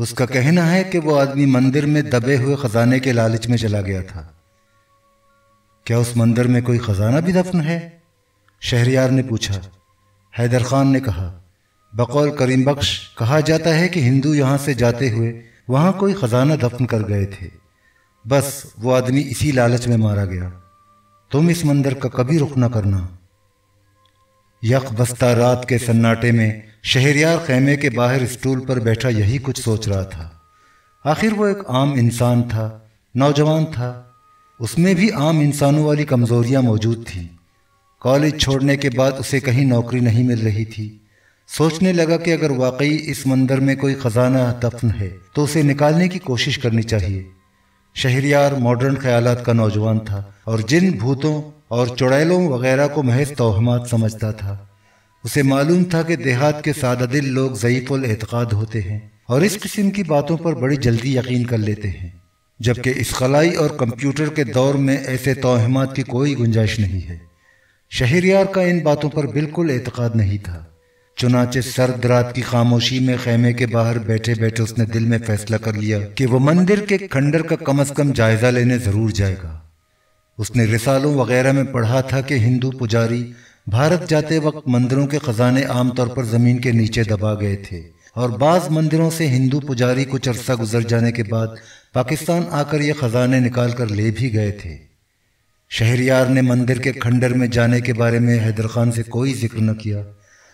اس کا کہنا ہے کہ وہ آدمی مندر میں دبے ہوئے خزانے کے لالچ میں چلا گیا تھا۔ کیا اس مندر میں کوئی خزانہ بھی دفن ہے؟ شہریار نے پوچھا۔ حیدر خان نے کہا، بقول کریم بخش کہا جاتا ہے کہ ہندو یہاں سے جاتے ہوئے وہاں کوئی خزانہ دفن کر گئے تھے، بس وہ آدمی اسی لالچ میں مارا گیا۔ تم اس مندر کا کبھی رخ نہ کرنا۔ یک بستہ رات کے سناٹے میں شہریار خیمے کے باہر اسٹول پر بیٹھا یہی کچھ سوچ رہا تھا۔ آخر وہ ایک عام انسان تھا، نوجوان تھا، اس میں بھی عام انسانوں والی کمزوریاں موجود تھیں۔ کالج چھوڑنے کے بعد اسے کہیں نوکری نہیں مل رہی تھی۔ سوچنے لگا کہ اگر واقعی اس مندر میں کوئی خزانہ دفن ہے تو اسے نکالنے کی کوشش کرنی چاہیے۔ شہریار ماڈرن خیالات کا نوجوان تھا اور جن بھوتوں اور چڑیلوں وغیرہ کو محض توہمات سمجھتا تھا۔ اسے معلوم تھا کہ دیہات کے سادہ دل لوگ ضعیف الاعتقاد ہوتے ہیں اور اس قسم کی باتوں پر بڑی جلدی یقین کر لیتے ہیں، جبکہ اس خلائی اور کمپیوٹر کے دور میں ایسے توہمات کی کوئی گنجائش نہیں ہے۔ شہریار کا ان باتوں پر بالکل اعتقاد نہیں تھا۔ چنانچہ سرد رات کی خاموشی میں خیمے کے باہر بیٹھے بیٹھے اس نے دل میں فیصلہ کر لیا کہ وہ مندر کے کھنڈر کا کم از کم جائزہ لینے ضرور جائے گا۔ اس نے رسالوں وغیرہ میں پڑھا تھا کہ ہندو پجاری بھارت جاتے وقت مندروں کے خزانے عام طور پر زمین کے نیچے دبا گئے تھے، اور بعض مندروں سے ہندو پجاری کچھ عرصہ گزر جانے کے بعد پاکستان آ کر یہ خزانے نکال کر لے بھی گئے تھے۔ شہریار نے مندر کے کھنڈر میں جانے کے بارے میں حیدر خان سے کوئی ذکر نہ کیا،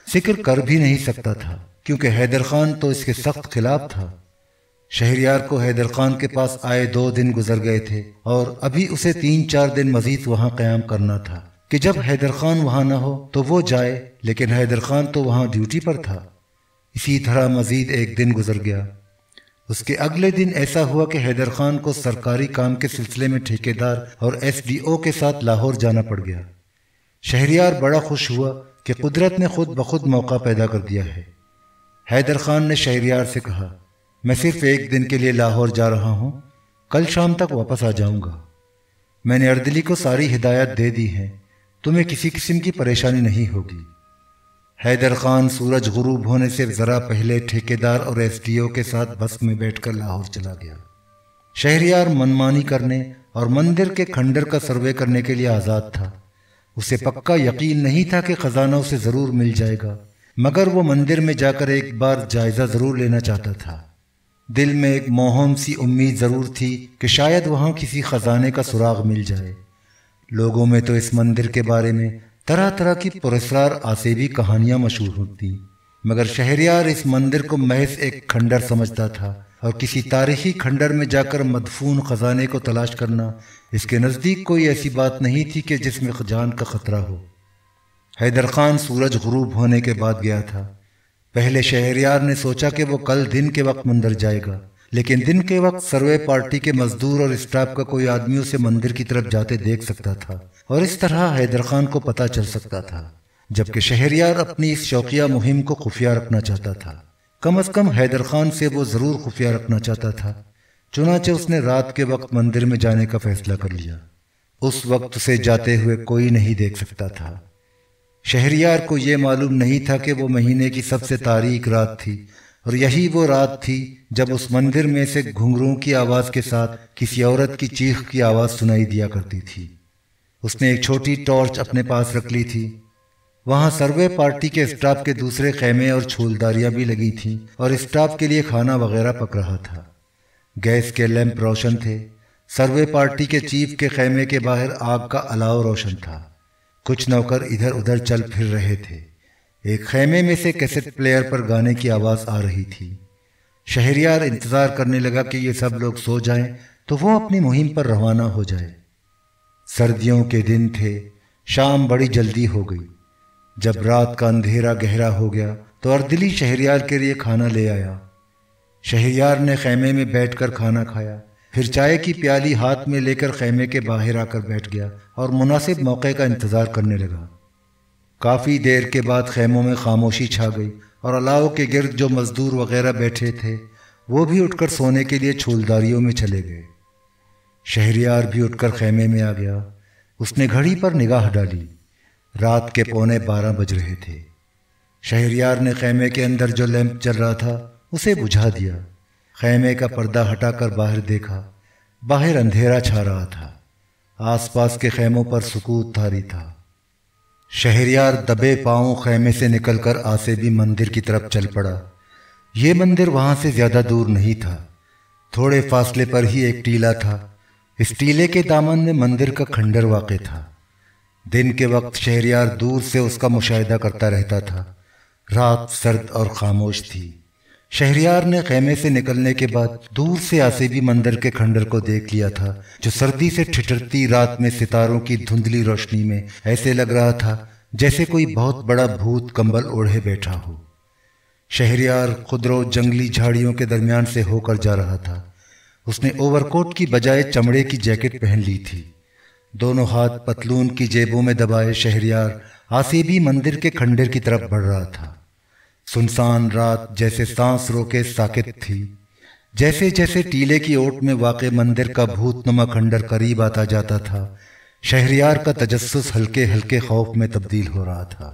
ذکر کر بھی نہیں سکتا تھا کیونکہ حیدر خان تو اس کے سخت خلاف تھا۔ شہریار کو حیدر خان کے پاس آئے 2 دن گزر گئے تھے اور ابھی اسے 3-4 دن مزید وہاں قیام کرنا تھا کہ جب حیدر خان وہاں نہ ہو تو وہ جائے، لیکن حیدر خان تو وہاں ڈیوٹی پر تھا۔ اسی طرح مزید 1 دن گزر گیا۔ اس کے اگلے دن ایسا ہوا کہ حیدر خان کو سرکاری کام کے سلسلے میں ٹھیکیدار اور SDO کے ساتھ لاہور جانا پڑ گیا۔ شہریار بڑا خوش ہوا کہ قدرت نے خود بخود موقع پیدا کر دیا ہے۔ حیدر خان نے شہریار سے کہا، میں صرف 1 دن کے لیے لاہور جا رہا ہوں، کل شام تک واپس آ جاؤں گا۔ میں نے اردلی کو ساری ہدایات دے دی ہیں، تمہیں کسی قسم کی پریشانی نہیں ہوگی۔ حیدر خان سورج غروب ہونے سے ذرا پہلے ٹھیکیدار اور SDO کے ساتھ بس میں بیٹھ کر لاہور چلا گیا۔ شہریار منمانی کرنے اور مندر کے کھنڈر کا سروے کرنے کے لیے آزاد تھا۔ اسے پکا یقین نہیں تھا کہ خزانہ اسے ضرور مل جائے گا، مگر وہ مندر میں جا کر ایک بار جائزہ ضرور لینا چاہتا تھا۔ دل میں ایک موہم سی امید ضرور تھی کہ شاید وہاں کسی خزانے کا سراغ مل جائے۔ لوگوں میں تو اس مندر کے بارے میں طرح طرح کی پراسرار آسیبی کہانیاں مشہور ہوتی، مگر شہریار اس مندر کو محض ایک کھنڈر سمجھتا تھا، اور کسی تاریخی کھنڈر میں جا کر مدفون خزانے کو تلاش کرنا اس کے نزدیک کوئی ایسی بات نہیں تھی کہ جس میں جان کا خطرہ ہو۔ حیدر خان سورج غروب ہونے کے بعد گیا تھا۔ پہلے شہریار نے سوچا کہ وہ کل دن کے وقت مندر جائے گا، لیکن دن کے وقت سروے پارٹی کے مزدور اور اسٹاف کا کوئی آدمی اسے مندر کی طرف جاتے دیکھ سکتا تھا، اور اس طرح حیدر خان کو پتہ چل سکتا تھا، جبکہ شہریار اپنی اس شوقیہ مہم کو خفیہ رکھنا چاہتا تھا۔ کم از کم حیدر خان سے وہ ضرور خفیہ رکھنا چاہتا تھا۔ چنانچہ اس نے رات کے وقت مندر میں جانے کا فیصلہ کر لیا۔ اس وقت اسے جاتے ہوئے کوئی نہیں دیکھ سکتا تھا۔ شہریار کو یہ معلوم نہیں تھا کہ وہ مہینے کی سب سے تاریک رات تھی، اور یہی وہ رات تھی جب اس مندر میں سے گھنگروں کی آواز کے ساتھ کسی عورت کی چیخ کی آواز سنائی دیا کرتی تھی۔ اس نے ایک چھوٹی ٹارچ اپنے پاس رکھ لی تھی۔ وہاں سروے پارٹی کے اسٹاف کے دوسرے خیمے اور چھولداریاں بھی لگی تھیں، اور اسٹاف کے لیے کھانا وغیرہ پک رہا تھا۔ گیس کے لیمپ روشن تھے۔ سروے پارٹی کے چیف کے خیمے کے باہر آگ کا الاؤ روشن تھا۔ کچھ نوکر ادھر ادھر چل پھر رہے تھے۔ ایک خیمے میں سے کیسٹ پلیئر پر گانے کی آواز آ رہی تھی۔ شہریار انتظار کرنے لگا کہ یہ سب لوگ سو جائیں تو وہ اپنی مہم پر روانہ ہو جائے۔ سردیوں کے دن تھے۔ شام بڑی جلدی ہو گئی۔ جب رات کا اندھیرا گہرا ہو گیا تو اردلی شہریار کے لیے کھانا لے آیا۔ شہریار نے خیمے میں بیٹھ کر کھانا کھایا، پھر چائے کی پیالی ہاتھ میں لے کر خیمے کے باہر آ کر بیٹھ گیا اور مناسب موقع کا انتظار کرنے لگا۔ کافی دیر کے بعد خیموں میں خاموشی چھا گئی، اور الاؤ کے گرد جو مزدور وغیرہ بیٹھے تھے وہ بھی اٹھ کر سونے کے لیے چھولداریوں میں چلے گئے۔ شہریار بھی اٹھ کر خیمے میں آ گیا۔ اس نے گھڑی پر نگاہ ڈالی۔ رات کے 11:15 بج رہے تھے۔ شہریار نے خیمے کے اندر جو لیمپ جل رہا تھا اسے بجھا دیا۔ خیمے کا پردہ ہٹا کر باہر دیکھا۔ باہر اندھیرا چھا رہا تھا، آس پاس کے خیموں پر سکوت طاری تھا۔ شہریار دبے پاؤں خیمے سے نکل کر آسیبی مندر کی طرف چل پڑا۔ یہ مندر وہاں سے زیادہ دور نہیں تھا، تھوڑے فاصلے پر ہی ایک ٹیلہ تھا۔ اس ٹیلے کے دامن میں مندر کا کھنڈر واقع تھا۔ دن کے وقت شہریار دور سے اس کا مشاہدہ کرتا رہتا تھا۔ رات سرد اور خاموش تھی۔ شہریار نے خیمے سے نکلنے کے بعد دور سے آسیبی مندر کے کھنڈر کو دیکھ لیا تھا، جو سردی سے ٹھٹرتی رات میں ستاروں کی دھندلی روشنی میں ایسے لگ رہا تھا جیسے کوئی بہت بڑا بھوت کمبل اوڑھے بیٹھا ہو۔ شہریار خضرو جنگلی جھاڑیوں کے درمیان سے ہو کر جا رہا تھا۔ اس نے اوور کوٹ کی بجائے چمڑے کی جیکٹ پہن لی تھی۔ دونوں ہاتھ پتلون کی جیبوں میں دبائے شہریار آسیبی مندر کے کھنڈر کی طرف بڑھ رہا تھا۔ سنسان رات جیسے سانس روکے ساکت تھی۔ جیسے جیسے ٹیلے کی اوٹ میں واقع مندر کا بھوت نما کھنڈر قریب آتا جاتا تھا، شہریار کا تجسس ہلکے ہلکے خوف میں تبدیل ہو رہا تھا،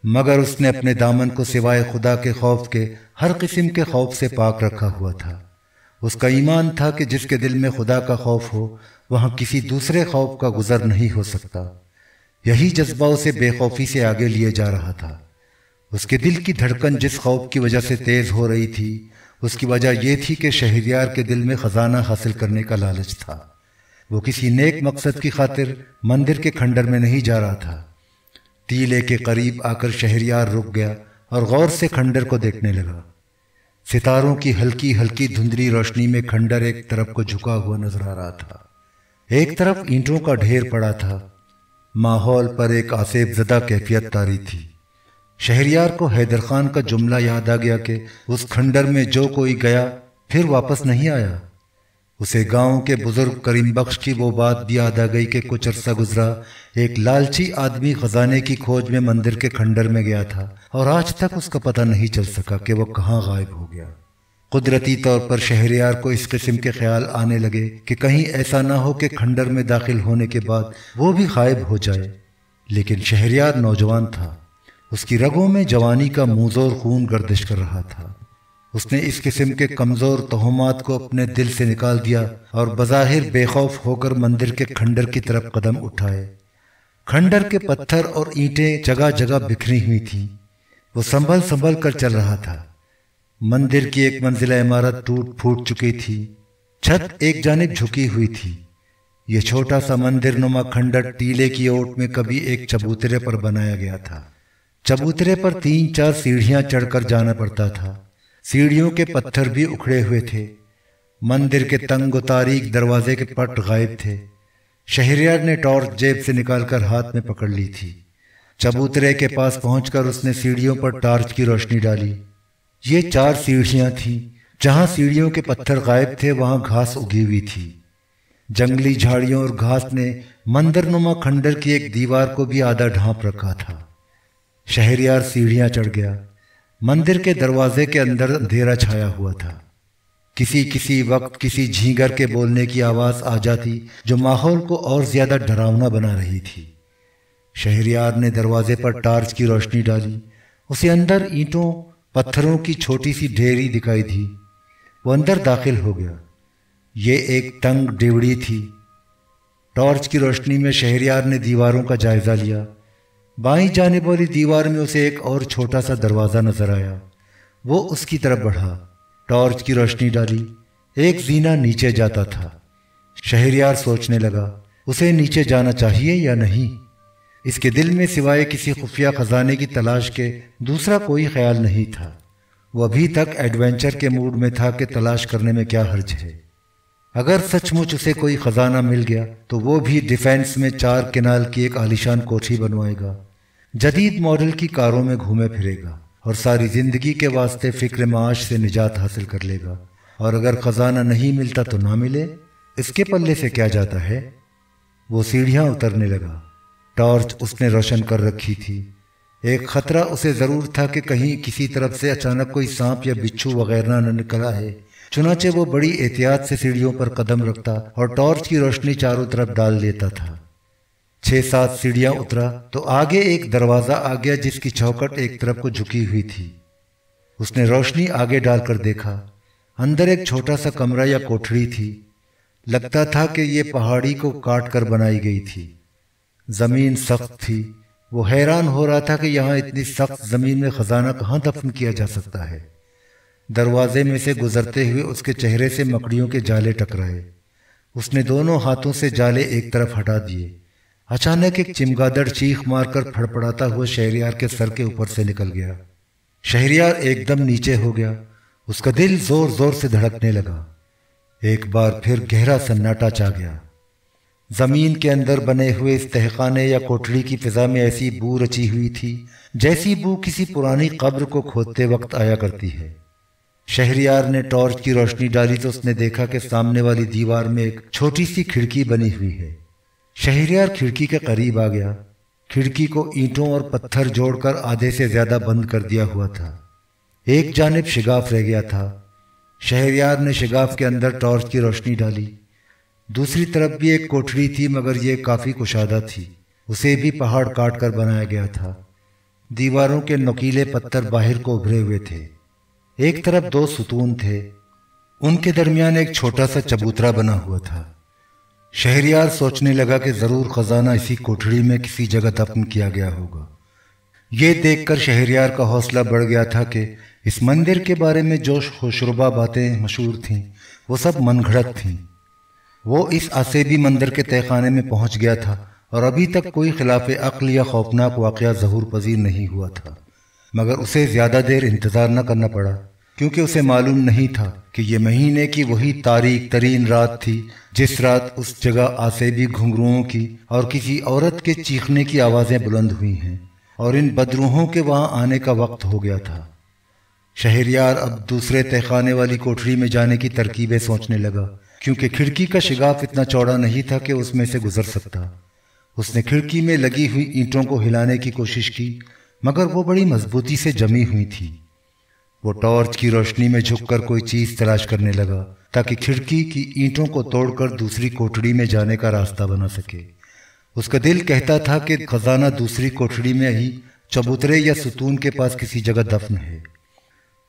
مگر اس نے اپنے دامن کو سوائے خدا کے خوف کے ہر قسم کے خوف سے پاک رکھا ہوا تھا۔ اس کا ایمان تھا کہ جس کے دل میں خدا کا خوف ہو وہاں کسی دوسرے خوف کا گزر نہیں ہو سکتا۔ یہی جذبہ اسے بے خوفی سے آگے لیے جا رہا تھا۔ اس کے دل کی دھڑکن جس خوف کی وجہ سے تیز ہو رہی تھی، اس کی وجہ یہ تھی کہ شہریار کے دل میں خزانہ حاصل کرنے کا لالچ تھا۔ وہ کسی نیک مقصد کی خاطر مندر کے کھنڈر میں نہیں جا رہا تھا۔ ٹیلے کے قریب آ کر شہریار رک گیا اور غور سے کھنڈر کو دیکھنے لگا۔ ستاروں کی ہلکی ہلکی دھندلی روشنی میں کھنڈر ایک طرف کو جھکا ہوا نظر آ رہا تھا، ایک طرف اینٹوں کا ڈھیر پڑا تھا۔ ماحول پر ایک آسیب زدہ کیفیت طاری تھی۔ شہریار کو حیدر خان کا جملہ یاد آ گیا کہ اس کھنڈر میں جو کوئی گیا پھر واپس نہیں آیا۔ اسے گاؤں کے بزرگ کریم بخش کی وہ بات بھی یاد آ گئی کہ کچھ عرصہ گزرا ایک لالچی آدمی خزانے کی کھوج میں مندر کے کھنڈر میں گیا تھا اور آج تک اس کا پتہ نہیں چل سکا کہ وہ کہاں غائب ہو گیا۔ قدرتی طور پر شہریار کو اس قسم کے خیال آنے لگے کہ کہیں ایسا نہ ہو کہ کھنڈر میں داخل ہونے کے بعد وہ بھی غائب ہو جائے۔ لیکن شہریار نوجوان تھا، اس کی رگوں میں جوانی کا منظور خون گردش کر رہا تھا۔ اس نے اس قسم کے کمزور توہمات کو اپنے دل سے نکال دیا اور بظاہر بے خوف ہو کر مندر کے کھنڈر کی طرف قدم اٹھائے۔ کھنڈر کے پتھر اور اینٹیں جگہ جگہ بکھری ہوئی تھیں۔ وہ سنبھل سنبھل کر چل رہا تھا۔ مندر کی ایک منزلہ عمارت ٹوٹ پھوٹ چکی تھی، چھت ایک جانب جھکی ہوئی تھی۔ یہ چھوٹا سا مندر نما کھنڈر ٹیلے کی اوٹ میں کبھی ایک چبوترے پر بنایا گیا تھا۔ چبوترے پر 3-4 سیڑھیاں چڑھ کر جانا پڑتا تھا۔ سیڑھیوں کے پتھر بھی اکھڑے ہوئے تھے۔ مندر کے تنگ و تاریک دروازے کے پٹ غائب تھے۔ شہریار نے ٹارچ جیب سے نکال کر ہاتھ میں پکڑ لی تھی۔ چبوترے کے پاس پہنچ کر اس نے سیڑھیوں پر ٹارچ کی روشنی ڈالی۔ یہ 4 سیڑھیاں تھیں۔ جہاں سیڑھیوں کے پتھر غائب تھے وہاں گھاس اگی ہوئی تھی۔ جنگلی جھاڑیوں اور گھاس نے مندر نما کھنڈر کی ایک دیوار کو بھی آدھا ڈھانپ رکھا تھا۔ شہریار سیڑھیاں چڑھ گیا۔ مندر کے دروازے کے اندر اندھیرا چھایا ہوا تھا۔ کسی وقت کسی جھینگر کے بولنے کی آواز آ جاتی جو ماحول کو اور زیادہ ڈراؤنا بنا رہی تھی۔ شہریار نے دروازے پر ٹارچ کی روشنی ڈالی۔ اسے اندر اینٹوں پتھروں کی چھوٹی سی ڈھیری دکھائی دی۔ وہ اندر داخل ہو گیا۔ یہ ایک تنگ ڈیوڑی تھی۔ ٹارچ کی روشنی میں شہریار نے دیواروں کا جائزہ لیا۔ بائیں جانب والی دیوار میں اسے ایک اور چھوٹا سا دروازہ نظر آیا۔ وہ اس کی طرف بڑھا، ٹارچ کی روشنی ڈالی۔ ایک زینہ نیچے جاتا تھا۔ شہریار سوچنے لگا، اسے نیچے جانا چاہیے یا نہیں؟ اس کے دل میں سوائے کسی خفیہ خزانے کی تلاش کے دوسرا کوئی خیال نہیں تھا۔ وہ ابھی تک ایڈونچر کے موڈ میں تھا کہ تلاش کرنے میں کیا حرج ہے۔ اگر سچ مچ اسے کوئی خزانہ مل گیا تو وہ بھی ڈیفینس میں 4 کنال کی ایک عالیشان کوٹھی بنوائے گا، جدید ماڈل کی کاروں میں گھومے پھرے گا اور ساری زندگی کے واسطے فکر معاش سے نجات حاصل کر لے گا۔ اور اگر خزانہ نہیں ملتا تو نہ ملے، اس کے پلے سے کیا جاتا ہے؟ وہ سیڑھیاں اترنے لگا۔ ٹارچ اس نے روشن کر رکھی تھی۔ ایک خطرہ اسے ضرور تھا کہ کہیں کسی طرف سے اچانک کوئی سانپ یا بچھو وغیرہ نہ نکل آئے۔ چنانچہ وہ بڑی احتیاط سے سیڑھیوں پر قدم رکھتا اور ٹارچ کی روشنی چاروں طرف ڈال دیتا تھا۔ 6-7 سیڑھیاں اترا تو آگے ایک دروازہ آ گیا جس کی چوکھٹ ایک طرف کو جھکی ہوئی تھی۔ اس نے روشنی آگے ڈال کر دیکھا۔ اندر ایک چھوٹا سا کمرہ یا کوٹھڑی تھی۔ لگتا تھا کہ یہ پہاڑی کو کاٹ کر بنائی گئی تھی۔ زمین سخت تھی۔ وہ حیران ہو رہا تھا کہ یہاں اتنی سخت زمین میں خزانہ کہاں دفن کیا جا سکتا ہے۔ دروازے میں سے گزرتے ہوئے اس کے چہرے سے مکڑیوں کے جالے ٹکرائے۔ اس نے دونوں ہاتھوں سے جالے ایک طرف ہٹا دیے۔ اچانک ایک چمگادڑ چیخ مار کر پھڑپڑاتا ہوا شہریار کے سر کے اوپر سے نکل گیا۔ شہریار ایک دم نیچے ہو گیا۔ اس کا دل زور زور سے دھڑکنے لگا۔ ایک بار پھر گہرا سناٹا چھا گیا۔ زمین کے اندر بنے ہوئے اس تہخانے یا کوٹڑی کی فضا میں ایسی بو رچی ہوئی تھی جیسی بو کسی پرانی قبر کو کھودتے وقت آیا کرتی ہے۔ شہریار نے ٹارچ کی روشنی ڈالی تو اس نے دیکھا کہ سامنے والی دیوار میں ایک چھوٹی سی کھڑکی بنی ہوئی ہے۔ شہریار کھڑکی کے قریب آ گیا۔ کھڑکی کو اینٹوں اور پتھر جوڑ کر آدھے سے زیادہ بند کر دیا ہوا تھا۔ ایک جانب شگاف رہ گیا تھا۔ شہریار نے شگاف کے اندر ٹارچ کی روشنی ڈالی۔ دوسری طرف بھی ایک کوٹھڑی تھی مگر یہ کافی کشادہ تھی۔ اسے بھی پہاڑ کاٹ کر بنایا گیا تھا۔ دیواروں کے نوکیلے پتھر باہر کو ابھرے ہوئے تھے۔ ایک طرف 2 ستون تھے۔ ان کے درمیان ایک چھوٹا سا چبوترا بنا ہوا تھا۔ شہریار سوچنے لگا کہ ضرور خزانہ اسی کوٹھڑی میں کسی جگہ دفن کیا گیا ہوگا۔ یہ دیکھ کر شہریار کا حوصلہ بڑھ گیا تھا کہ اس مندر کے بارے میں جو خوشربا باتیں مشہور تھیں وہ سب من گھڑت تھیں۔ وہ اس عصیبی مندر کے تہخانے میں پہنچ گیا تھا اور ابھی تک کوئی خلاف عقل یا خوفناک واقعہ ظہور پذیر نہیں ہوا تھا، مگر اسے زیادہ دیر انتظار نہ کرنا پڑا، کیونکہ اسے معلوم نہیں تھا کہ یہ مہینے کی وہی تاریک ترین رات تھی جس رات اس جگہ عصیبی گھنگروؤں کی اور کسی عورت کے چیخنے کی آوازیں بلند ہوئی ہیں، اور ان بدروحوں کے وہاں آنے کا وقت ہو گیا تھا۔ شہریار اب دوسرے تہخانے والی کوٹھڑی میں جانے کی ترکیبیں سوچنے لگا، کیونکہ کھڑکی کا شگاف اتنا چوڑا نہیں تھا کہ اس میں سے گزر سکتا۔ اس نے کھڑکی میں لگی ہوئی اینٹوں کو ہلانے کی کوشش کی، مگر وہ بڑی مضبوطی سے جمی ہوئی تھی۔ وہ ٹارچ کی روشنی میں جھک کر کوئی چیز تلاش کرنے لگا تاکہ کھڑکی کی اینٹوں کو توڑ کر دوسری کوٹھڑی میں جانے کا راستہ بنا سکے۔ اس کا دل کہتا تھا کہ خزانہ دوسری کوٹھڑی میں ہی چبوترے یا ستون کے پاس کسی جگہ دفن ہے۔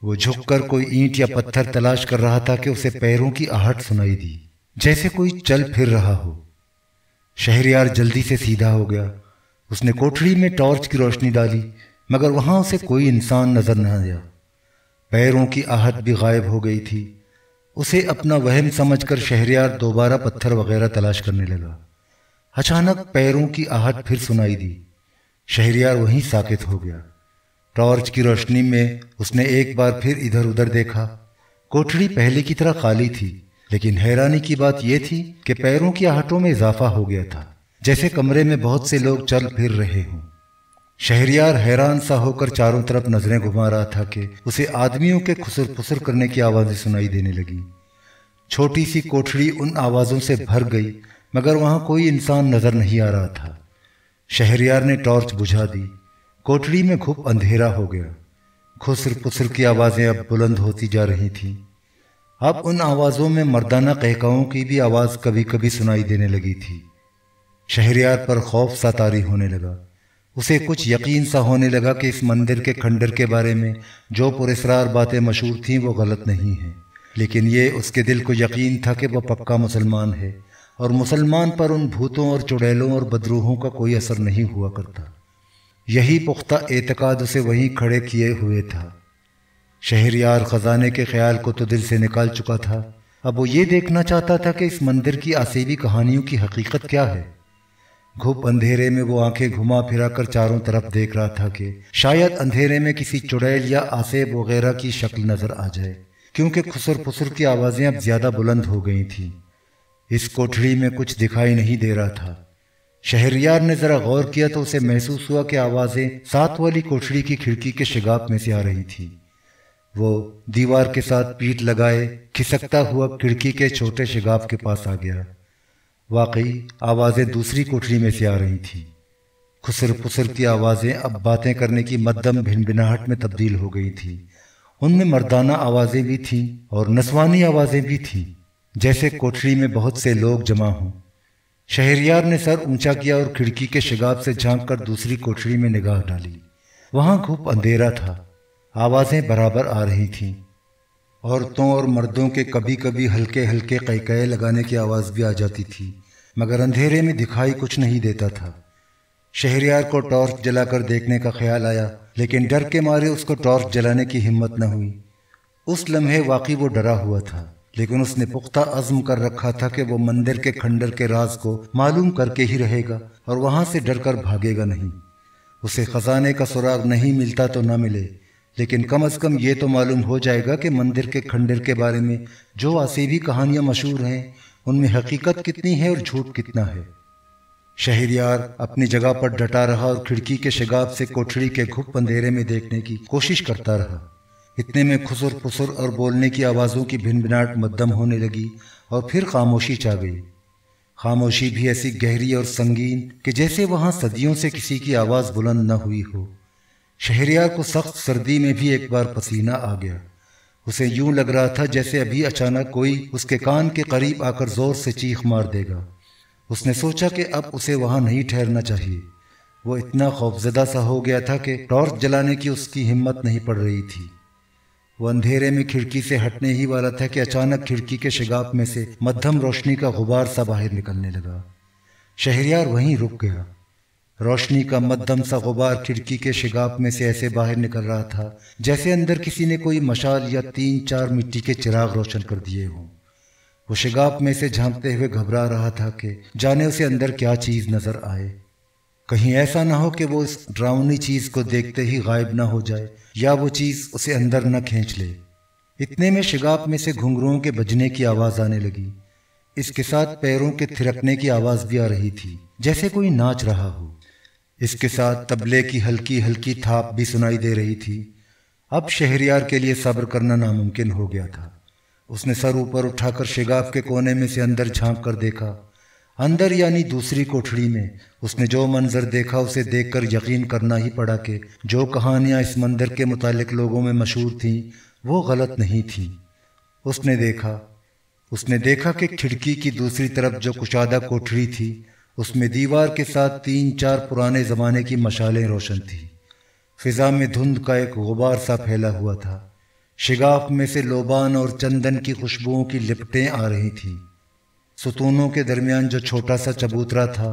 وہ جھک کر کوئی اینٹ یا پتھر تلاش کر رہا تھا کہ اسے پیروں کی آہٹ سنائی دی، جیسے کوئی چل پھر رہا ہو۔ شہریار جلدی سے سیدھا ہو گیا۔ اس نے کوٹھڑی میں ٹارچ کی روشنی ڈالی، مگر وہاں اسے کوئی انسان نظر نہ آیا۔ پیروں کی آہٹ بھی غائب ہو گئی تھی۔ اسے اپنا وہم سمجھ کر شہریار دوبارہ پتھر وغیرہ تلاش کرنے لگا۔ اچانک پیروں کی آہٹ پھر سنائی دی۔ شہریار وہیں ساکت ہو گیا۔ ٹارچ کی روشنی میں اس نے ایک بار پھر ادھر ادھر دیکھا۔ کوٹھڑی پہلے کی طرح خالی تھی، لیکن حیرانی کی بات یہ تھی کہ پیروں کی آہٹوں میں اضافہ ہو گیا تھا، جیسے کمرے میں بہت سے لوگ چل پھر رہے ہوں۔ شہریار حیران سا ہو کر چاروں طرف نظریں گھما رہا تھا کہ اسے آدمیوں کے خسر پسر کرنے کی آوازیں سنائی دینے لگیں۔ چھوٹی سی کوٹھڑی ان آوازوں سے بھر گئی، مگر وہاں کوئی انسان نظر نہیں آ رہا تھا۔ شہریار نے ٹارچ بجھا دی۔ کوٹھڑی میں گھپ اندھیرا ہو گیا۔ خسر پسر کی آوازیں اب بلند ہوتی جا رہی تھیں۔ اب ان آوازوں میں مردانہ قہقہوں کی بھی آواز کبھی کبھی سنائی دینے لگی تھی۔ شہریار پر خوف سا طاری ہونے لگا۔ اسے کچھ یقین سا ہونے لگا کہ اس مندر کے کھنڈر کے بارے میں جو پراسرار باتیں مشہور تھیں وہ غلط نہیں ہیں، لیکن یہ اس کے دل کو یقین تھا کہ وہ پکا مسلمان ہے، اور مسلمان پر ان بھوتوں اور چڑیلوں اور بدروحوں کا کوئی اثر نہیں ہوا کرتا۔ یہی پختہ اعتقاد اسے وہیں کھڑے کیے ہوئے تھا۔ شہریار خزانے کے خیال کو تو دل سے نکال چکا تھا، اب وہ یہ دیکھنا چاہتا تھا کہ اس مندر کی عصیبی کہانیوں کی حقیقت کیا ہے۔ گھپ اندھیرے میں وہ آنکھیں گھما پھرا کر چاروں طرف دیکھ رہا تھا کہ شاید اندھیرے میں کسی چڑیل یا عصیب وغیرہ کی شکل نظر آ جائے، کیونکہ خسر پسر کی آوازیں اب زیادہ بلند ہو گئی تھیں۔ اس کوٹھڑی میں کچھ دکھائی نہیں دے رہا تھا۔ شہریار نے ذرا غور کیا تو اسے محسوس ہوا کہ آوازیں ساتھ والی کوٹھڑی کی کھڑکی کے شگاف میں سے آ رہی تھیں۔ وہ دیوار کے ساتھ پیٹھ لگائے کھسکتا ہوا کھڑکی کے چھوٹے شگاف کے پاس آ گیا۔ واقعی آوازیں دوسری کوٹھڑی میں سے آ رہی تھیں۔ خسر پسر کی آوازیں اب باتیں کرنے کی مدھم بھنبھناہٹ میں تبدیل ہو گئی تھیں۔ ان میں مردانہ آوازیں بھی تھیں اور نسوانی آوازیں بھی تھیں، جیسے کوٹھڑی میں بہت سے لوگ جمع ہوں۔ شہریار نے سر اونچا کیا اور کھڑکی کے شگاف سے جھانک کر دوسری کوٹھڑی میں نگاہ ڈالی۔ وہاں گھپ اندھیرا تھا، آوازیں برابر آ رہی تھیں۔ عورتوں اور مردوں کے کبھی کبھی ہلکے ہلکے قیقے لگانے کی آواز بھی آ جاتی تھی، مگر اندھیرے میں دکھائی کچھ نہیں دیتا تھا۔ شہریار کو ٹارچ جلا کر دیکھنے کا خیال آیا، لیکن ڈر کے مارے اس کو ٹارچ جلانے کی ہمت نہ ہوئی۔ اس لمحے واقعی وہ ڈرا ہوا تھا، لیکن اس نے پختہ عزم کر رکھا تھا کہ وہ مندر کے کھنڈر کے راز کو معلوم کر کے ہی رہے گا اور وہاں سے ڈر کر بھاگے گا نہیں۔ اسے خزانے کا سراغ نہیں ملتا تو نہ ملے، لیکن کم از کم یہ تو معلوم ہو جائے گا کہ مندر کے کھنڈر کے بارے میں جو آسیبی کہانیاں مشہور ہیں ان میں حقیقت کتنی ہے اور جھوٹ کتنا ہے۔ شہریار اپنی جگہ پر ڈٹا رہا اور کھڑکی کے شگاف سے کوٹھڑی کے گھپ اندھیرے میں دیکھنے کی کوشش کرتا رہا۔ اتنے میں خسر پسر اور بولنے کی آوازوں کی بھنبھناہٹ مدھم ہونے لگی اور پھر خاموشی چھا گئی۔ خاموشی بھی ایسی گہری اور سنگین کہ جیسے وہاں صدیوں سے کسی کی آواز بلند نہ ہوئی ہو۔ شہریار کو سخت سردی میں بھی ایک بار پسینہ آ گیا۔ اسے یوں لگ رہا تھا جیسے ابھی اچانک کوئی اس کے کان کے قریب آ کر زور سے چیخ مار دے گا۔ اس نے سوچا کہ اب اسے وہاں نہیں ٹھہرنا چاہیے۔ وہ اتنا خوفزدہ سا ہو گیا تھا کہ ٹارچ جلانے کی اس کی ہمت نہیں پڑ رہی تھی۔ وہ اندھیرے میں کھڑکی سے ہٹنے ہی والا تھا کہ اچانک کھڑکی کے شگاف میں سے مدھم روشنی کا غبار سا باہر نکلنے لگا۔ شہریار وہیں رک گیا۔ روشنی کا مدھم سا غبار کھڑکی کے شگاف میں سے ایسے باہر نکل رہا تھا جیسے اندر کسی نے کوئی مشال یا 3-4 مٹی کے چراغ روشن کر دیے ہوں۔ وہ شگاف میں سے جھانکتے ہوئے گھبرا رہا تھا کہ جانے اسے اندر کیا چیز نظر آئے۔ کہیں ایسا نہ ہو کہ وہ اس ڈراؤنی چیز کو دیکھتے ہی غائب نہ ہو جائے یا وہ چیز اسے اندر نہ کھینچ لے۔ اتنے میں شگاف میں سے گھنگروؤں کے بجنے کی آواز آنے لگی۔ اس کے ساتھ پیروں کے تھرکنے کی آواز بھی آ رہی تھی جیسے کوئی ناچ رہا ہو۔ اس کے ساتھ طبلے کی ہلکی ہلکی تھاپ بھی سنائی دے رہی تھی۔ اب شہریار کے لیے صبر کرنا ناممکن ہو گیا تھا۔ اس نے سر اوپر اٹھا کر شگاف کے کونے میں سے اندر جھانک کر دیکھا۔ اندر یعنی دوسری کوٹھڑی میں اس نے جو منظر دیکھا اسے دیکھ کر یقین کرنا ہی پڑا کہ جو کہانیاں اس مندر کے متعلق لوگوں میں مشہور تھیں وہ غلط نہیں تھیں۔ اس نے دیکھا کہ کھڑکی کی دوسری طرف جو کشادہ کوٹھڑی تھی اس میں دیوار کے ساتھ 3-4 پرانے زمانے کی مشالیں روشن تھیں۔ فضا میں دھند کا ایک غبار سا پھیلا ہوا تھا۔ شگاف میں سے لوبان اور چندن کی خوشبوؤں کی لپٹیں آ رہی تھیں۔ ستونوں کے درمیان جو چھوٹا سا چبوترا تھا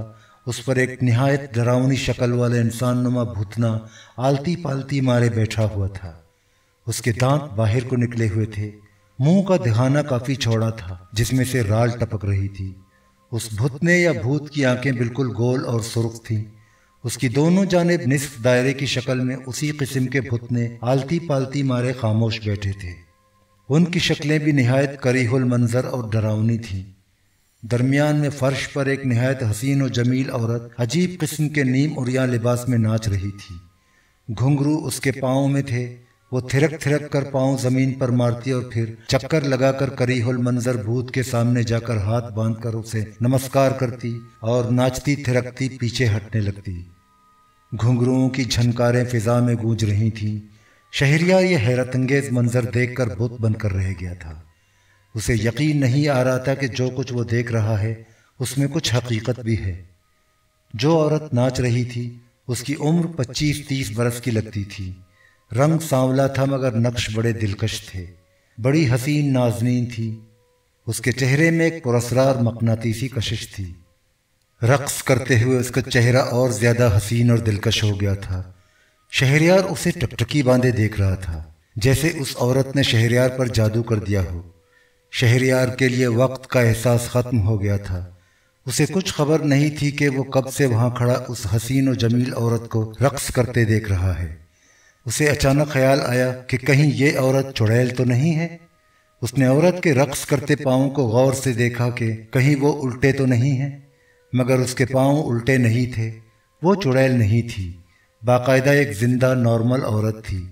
اس پر ایک نہایت ڈراؤنی شکل والا انسان نما بھوتنا آلتی پالتی مارے بیٹھا ہوا تھا۔ اس کے دانت باہر کو نکلے ہوئے تھے۔ منہ کا دہانہ کافی چوڑا تھا جس میں سے رال ٹپک رہی تھی۔ اس بھوتنے یا بھوت کی آنکھیں بالکل گول اور سرخ تھیں۔ اس کی دونوں جانب نصف دائرے کی شکل میں اسی قسم کے بھوتنے آلتی پالتی مارے خاموش بیٹھے تھے۔ ان کی شکلیں بھی نہایت قریح المنظر اور ڈراؤنی تھیں۔ درمیان میں فرش پر ایک نہایت حسین و جمیل عورت عجیب قسم کے نیم عریاں لباس میں ناچ رہی تھی۔ گھنگرو اس کے پاؤں میں تھے۔ وہ تھرک تھرک کر پاؤں زمین پر مارتی اور پھر چکر لگا کر قریح المنظر بھوت کے سامنے جا کر ہاتھ باندھ کر اسے نمسکار کرتی اور ناچتی تھرکتی پیچھے ہٹنے لگتی۔ گھنگروؤں کی جھنکاریں فضا میں گونج رہی تھیں۔ شہریار یہ حیرت انگیز منظر دیکھ کر بت بن کر رہ گیا تھا۔ اسے یقین نہیں آ رہا تھا کہ جو کچھ وہ دیکھ رہا ہے اس میں کچھ حقیقت بھی ہے۔ جو عورت ناچ رہی تھی اس کی عمر 25-30 برس کی لگتی تھی۔ رنگ سانولا تھا مگر نقش بڑے دلکش تھے۔ بڑی حسین نازنین تھی۔ اس کے چہرے میں ایک پراسرار مقناطیسی کشش تھی۔ رقص کرتے ہوئے اس کا چہرہ اور زیادہ حسین اور دلکش ہو گیا تھا۔ شہریار اسے ٹکٹکی باندھے دیکھ رہا تھا جیسے اس عورت نے شہریار پر جادو کر دیا ہو۔ شہریار کے لیے وقت کا احساس ختم ہو گیا تھا۔ اسے کچھ خبر نہیں تھی کہ وہ کب سے وہاں کھڑا اس حسین و جمیل عورت کو رقص کرتے دیکھ رہا ہے۔ اسے اچانک خیال آیا کہ کہیں یہ عورت چڑیل تو نہیں ہے۔ اس نے عورت کے رقص کرتے پاؤں کو غور سے دیکھا کہ کہیں وہ الٹے تو نہیں ہیں، مگر اس کے پاؤں الٹے نہیں تھے۔ وہ چڑیل نہیں تھی، باقاعدہ ایک زندہ نارمل عورت تھی۔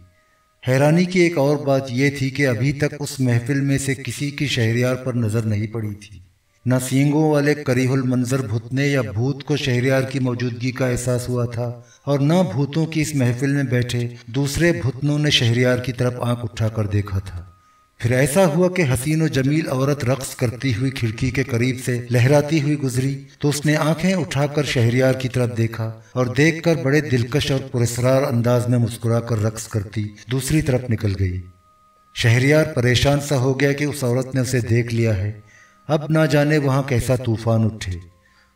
حیرانی کی ایک اور بات یہ تھی کہ ابھی تک اس محفل میں سے کسی کی شہریار پر نظر نہیں پڑی تھی۔ نہ سینگوں والے قریح المنظر بھوتنے یا بھوت کو شہریار کی موجودگی کا احساس ہوا تھا، اور نہ بھوتوں کی اس محفل میں بیٹھے دوسرے بھوتنوں نے شہریار کی طرف آنکھ اٹھا کر دیکھا تھا۔ پھر ایسا ہوا کہ حسین و جمیل عورت رقص کرتی ہوئی کھڑکی کے قریب سے لہراتی ہوئی گزری تو اس نے آنکھیں اٹھا کر شہریار کی طرف دیکھا اور دیکھ کر بڑے دلکش اور پراسرار انداز میں مسکرا کر رقص کرتی دوسری طرف نکل گئی۔ شہریار پریشان سا ہو گیا کہ اس عورت نے اسے دیکھ لیا ہے، اب نہ جانے وہاں کیسا طوفان اٹھے۔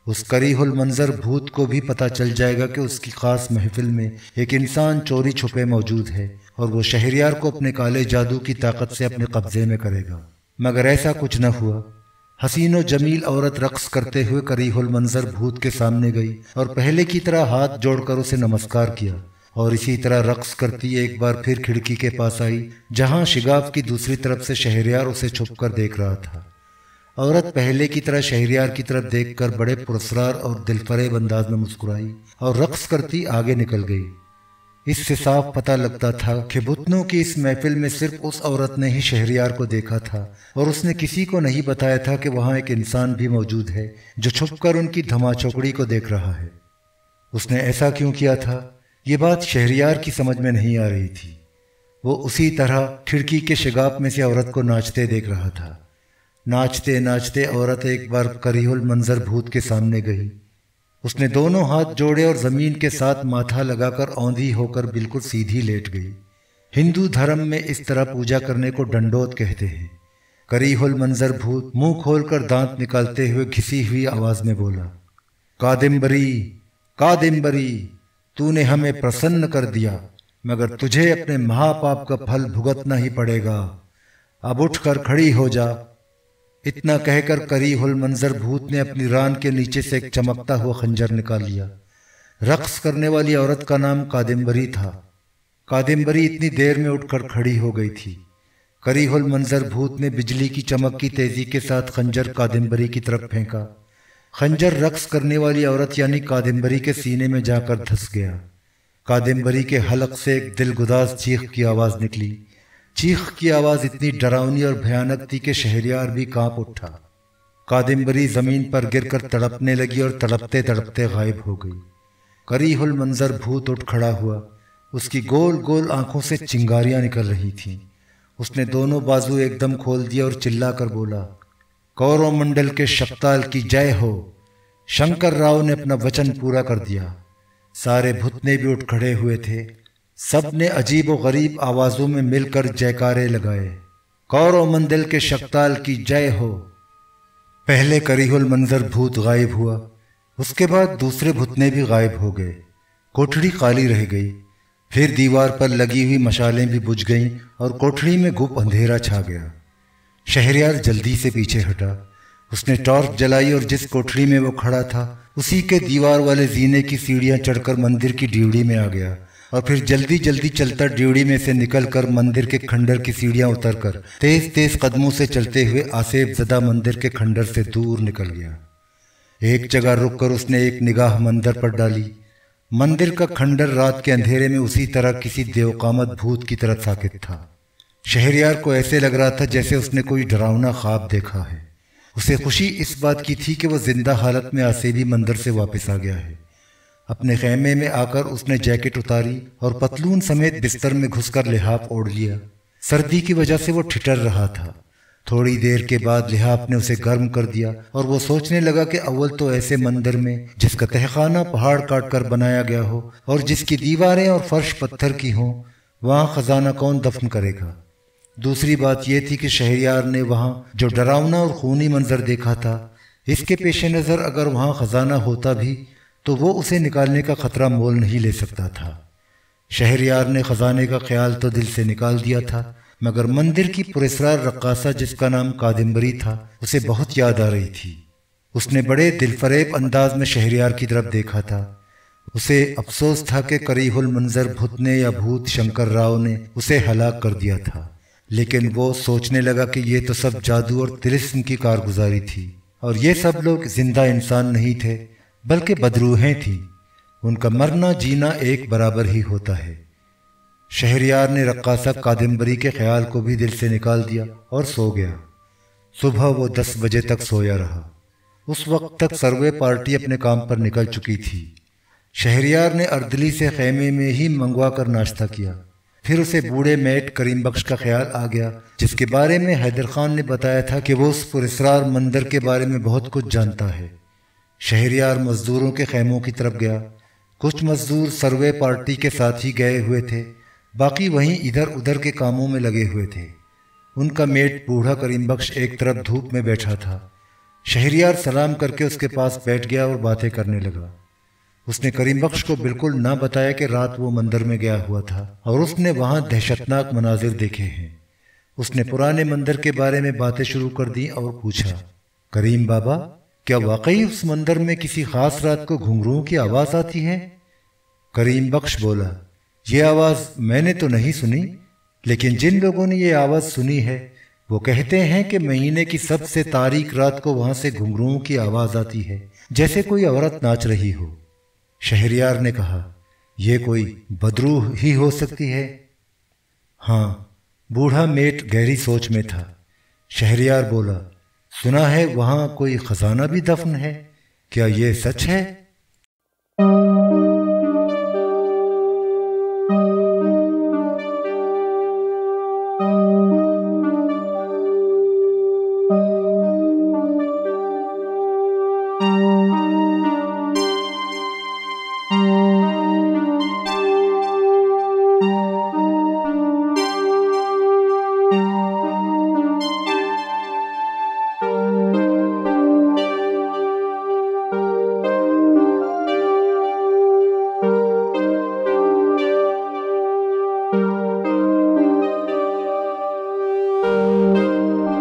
اس کریہ المنظر بھوت کو بھی پتہ چل جائے گا کہ اس کی خاص محفل میں ایک انسان چوری چھپے موجود ہے اور وہ شہریار کو اپنے کالے جادو کی طاقت سے اپنے قبضے میں کرے گا۔ مگر ایسا کچھ نہ ہوا۔ حسین و جمیل عورت رقص کرتے ہوئے کریہ المنظر بھوت کے سامنے گئی اور پہلے کی طرح ہاتھ جوڑ کر اسے نمسکار کیا، اور اسی طرح رقص کرتی ایک بار پھر کھڑکی کے پاس آئی جہاں شگاف کی دوسری طرف سے شہریار اسے چھپ کر دیکھ رہا تھا۔ عورت پہلے کی طرح شہریار کی طرف دیکھ کر بڑے پراسرار اور دلفریب انداز میں مسکرائی اور رقص کرتی آگے نکل گئی۔ اس سے صاف پتہ لگتا تھا کہ بتنوں کی اس محفل میں صرف اس عورت نے ہی شہریار کو دیکھا تھا، اور اس نے کسی کو نہیں بتایا تھا کہ وہاں ایک انسان بھی موجود ہے جو چھپ کر ان کی دھما چوکڑی کو دیکھ رہا ہے۔ اس نے ایسا کیوں کیا تھا، یہ بات شہریار کی سمجھ میں نہیں آ رہی تھی۔ وہ اسی طرح کھڑکی کے شگاف میں سے عورت کو ناچتے دیکھ رہا تھا۔ ناچتے ناچتے عورت ایک بار کریہ المنظر بھوت کے سامنے گئی۔ اس نے دونوں ہاتھ جوڑے اور زمین کے ساتھ ماتھا لگا کر اوندھی ہو کر بالکل سیدھی لیٹ گئی۔ ہندو دھرم میں اس طرح پوجا کرنے کو ڈنڈوت کہتے ہیں۔ کریہ المنظر بھوت منہ کھول کر دانت نکالتے ہوئے گھسی ہوئی آواز میں بولا، کادمبری، کادمبری، تو نے ہمیں پرسن کر دیا، مگر تجھے اپنے مہا پاپ کا پھل بھگتنا ہی پڑے گا۔ اب اٹھ کر کھڑی ہو جا۔ اتنا کہہ کر کریہ المنظر بھوت نے اپنی ران کے نیچے سے ایک چمکتا ہوا خنجر نکال لیا۔ رقص کرنے والی عورت کا نام کادمبری تھا۔ کادمبری اتنی دیر میں اٹھ کر کھڑی ہو گئی تھی۔ کریہ المنظر بھوت نے بجلی کی چمک کی تیزی کے ساتھ خنجر کادمبری کی طرف پھینکا۔ خنجر رقص کرنے والی عورت یعنی کادمبری کے سینے میں جا کر دھس گیا۔ کادمبری کے حلق سے ایک دلگداز چیخ کی آواز نکلی۔ چیخ کی آواز اتنی ڈراؤنی اور بھیانک تھی کہ شہریار بھی کانپ اٹھا۔ کادمبری زمین پر گر کر تڑپنے لگی اور تڑپتے تڑپتے غائب ہو گئی۔ کریہ المنظر بھوت اٹھ کھڑا ہوا۔ اس کی گول گول آنکھوں سے چنگاریاں نکل رہی تھیں۔ اس نے دونوں بازو ایک دم کھول دیا اور چلا کر بولا، کورو منڈل کے شپتال کی جے ہو۔ شنکر راؤ نے اپنا وچن پورا کر دیا۔ سارے بھتنے بھی اٹھ کھڑے ہوئے تھے۔ سب نے عجیب و غریب آوازوں میں مل کر جیکارے لگائے، کورو منڈل کے شپتال کی جے ہو۔ پہلے کریہ المنظر بھوت غائب ہوا، اس کے بعد دوسرے بھتنے بھی غائب ہو گئے۔ کوٹھڑی خالی رہ گئی۔ پھر دیوار پر لگی ہوئی مشالیں بھی بجھ گئیں اور کوٹھڑی میں گپ اندھیرا چھا گیا۔ شہریار جلدی سے پیچھے ہٹا۔ اس نے ٹارچ جلائی اور جس کوٹھڑی میں وہ کھڑا تھا اسی کے دیوار والے زینے کی سیڑھیاں چڑھ کر مندر کی ڈیوڑی میں آ گیا، اور پھر جلدی جلدی چلتا ڈیوڑی میں سے نکل کر مندر کے کھنڈر کی سیڑھیاں اتر کر تیز تیز قدموں سے چلتے ہوئے آسیب زدہ مندر کے کھنڈر سے دور نکل گیا۔ ایک جگہ رک کر اس نے ایک نگاہ مندر پر ڈالی۔ مندر کا کھنڈر رات کے اندھیرے میں اسی طرح کسی دیوقامت بھوت کی طرح ساکت تھا۔ شہریار کو ایسے لگ رہا تھا جیسے اس نے کوئی ڈراؤنا خواب دیکھا ہے۔ اسے خوشی اس بات کی تھی کہ وہ زندہ حالت میں آسیبی مندر سے واپس آ گیا ہے۔ اپنے خیمے میں آ کر اس نے جیکٹ اتاری اور پتلون سمیت بستر میں گھس کر لحاف اوڑھ لیا۔ سردی کی وجہ سے وہ ٹھٹر رہا تھا۔ تھوڑی دیر کے بعد لحاف نے اسے گرم کر دیا اور وہ سوچنے لگا کہ اول تو ایسے مندر میں جس کا تہخانہ پہاڑ کاٹ کر بنایا گیا ہو اور جس کی دیواریں اور فرش پتھر کی ہوں، وہاں خزانہ کون دفن کرے گا۔ دوسری بات یہ تھی کہ شہریار نے وہاں جو ڈراؤنا اور خونی منظر دیکھا تھا، اس کے پیش نظر اگر وہاں خزانہ ہوتا بھی تو وہ اسے نکالنے کا خطرہ مول نہیں لے سکتا تھا۔ شہریار نے خزانے کا خیال تو دل سے نکال دیا تھا، مگر مندر کی پراسرار رقاصہ جس کا نام کادمبری تھا اسے بہت یاد آ رہی تھی۔ اس نے بڑے دل فریب انداز میں شہریار کی طرف دیکھا تھا۔ اسے افسوس تھا کہ کریہ المنظر بھتنے یا بھوت شنکر راؤ نے اسے ہلاک کر دیا تھا، لیکن وہ سوچنے لگا کہ یہ تو سب جادو اور طلسم کی کارگزاری تھی، اور یہ سب لوگ زندہ انسان نہیں تھے بلکہ بدروحیں تھیں۔ ان کا مرنا جینا ایک برابر ہی ہوتا ہے۔ شہریار نے رقاصہ کادمبری کے خیال کو بھی دل سے نکال دیا اور سو گیا۔ صبح وہ 10 بجے تک سویا رہا۔ اس وقت تک سروے پارٹی اپنے کام پر نکل چکی تھی۔ شہریار نے اردلی سے خیمے میں ہی منگوا کر ناشتہ کیا۔ پھر اسے بوڑھے میٹ کریم بخش کا خیال آ گیا، جس کے بارے میں حیدر خان نے بتایا تھا کہ وہ اس پراسرار مندر کے بارے میں بہت کچھ جانتا ہے۔ شہریار مزدوروں کے خیموں کی طرف گیا۔ کچھ مزدور سروے پارٹی کے ساتھ ہی گئے ہوئے تھے، باقی وہیں ادھر ادھر کے کاموں میں لگے ہوئے تھے۔ ان کا میٹ بوڑھا کریم بخش ایک طرف دھوپ میں بیٹھا تھا۔ شہریار سلام کر کے اس کے پاس بیٹھ گیا اور باتیں کرنے لگا۔ اس نے کریم بخش کو بالکل نہ بتایا کہ رات وہ مندر میں گیا ہوا تھا اور اس نے وہاں دہشتناک مناظر دیکھے ہیں۔ اس نے پرانے مندر کے بارے میں باتیں شروع کر دی اور پوچھا، کریم بابا، کیا واقعی اس مندر میں کسی خاص رات کو گھنگروؤں کی آواز آتی ہے؟ کریم بخش بولا، یہ آواز میں نے تو نہیں سنی، لیکن جن لوگوں نے یہ آواز سنی ہے وہ کہتے ہیں کہ مہینے کی سب سے تاریک رات کو وہاں سے گھنگروؤں کی آواز آتی ہے، جیسے کوئی عورت ناچ رہی ہو۔ شہریار نے کہا، یہ کوئی بدروح ہی ہو سکتی ہے۔ ہاں، بوڑھا میٹ گہری سوچ میں تھا۔ شہریار بولا، سنا ہے وہاں کوئی خزانہ بھی دفن ہے، کیا یہ سچ ہے؟